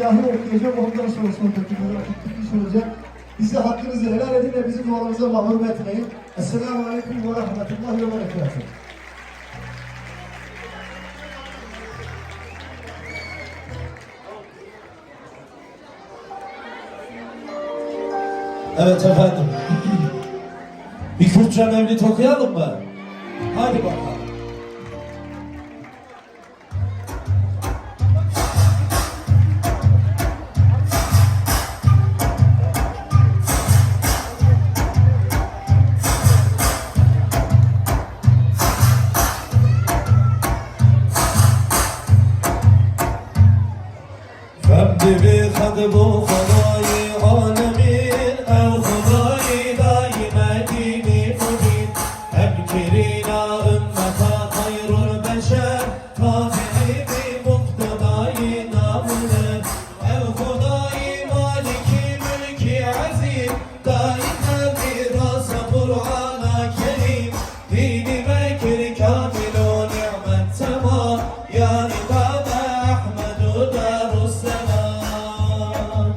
ilahi okuyacak, ondan sonra sohbetimize vakit olacak. Bize hakkınızı helal edin ve bizi dualarınıza mahrum etmeyin. Esselamu Aleyküm ve Rahmetullahi ve Berekatuhu. Evet efendim. Bir Kürtçe mevlid okuyalım mı? Hadi bakalım. فابدي بخدب خضاي عالمين او خضاي دايما ديني مبين ابكرينا امتا خير البشر طابعي بمقتضاي نامنا او خضاي مالكي ملكي عزيز دائما براس قرآن كريم ديني مكر كامل ونعمة تمام يا عباد احمد دار السلام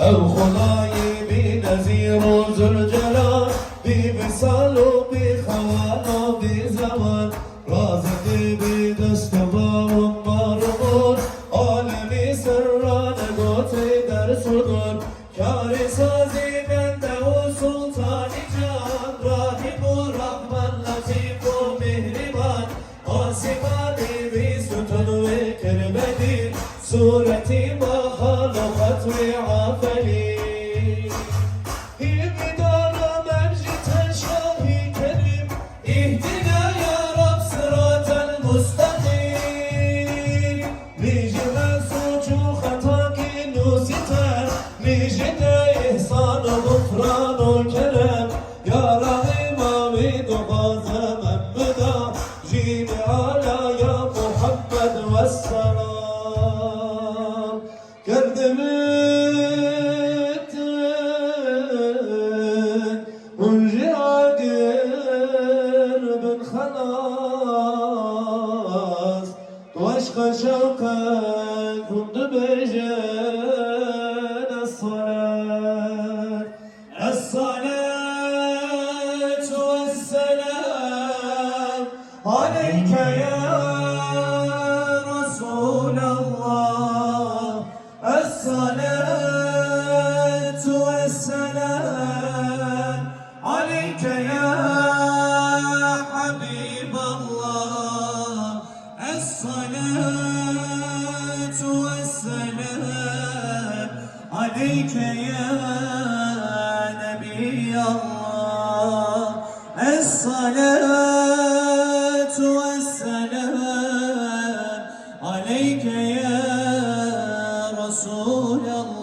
او خداي بنذير ذو الجلال بوصال وبخوان وبزمان رازقي بدستوار ومرمون عالمي سران قوتي در صدور كاري سازي بنده وسلطاني جان راهب الرحمن لطيف ومهربان آسماني بستون وكربدي صورتي ما خلقت وعافلي بدار مجد شاهي كريم اهدنا يا رب صراط المستقيم نجد سوچ و خطا کی نوستر نجد احسان و غفران و کرم یا رحم آمید و غازم ابدا جین علا یا محمد و السلام قدمت منجع قلب خلاص وعشق شوقك كنت بجان الصلاة الصلاة والسلام عليك يا رسول الله الصلاة والسلام عليك يا حبيب الله الصلاة والسلام عليك يا نبي الله الصلاة والسلام عليك يا رسول الله.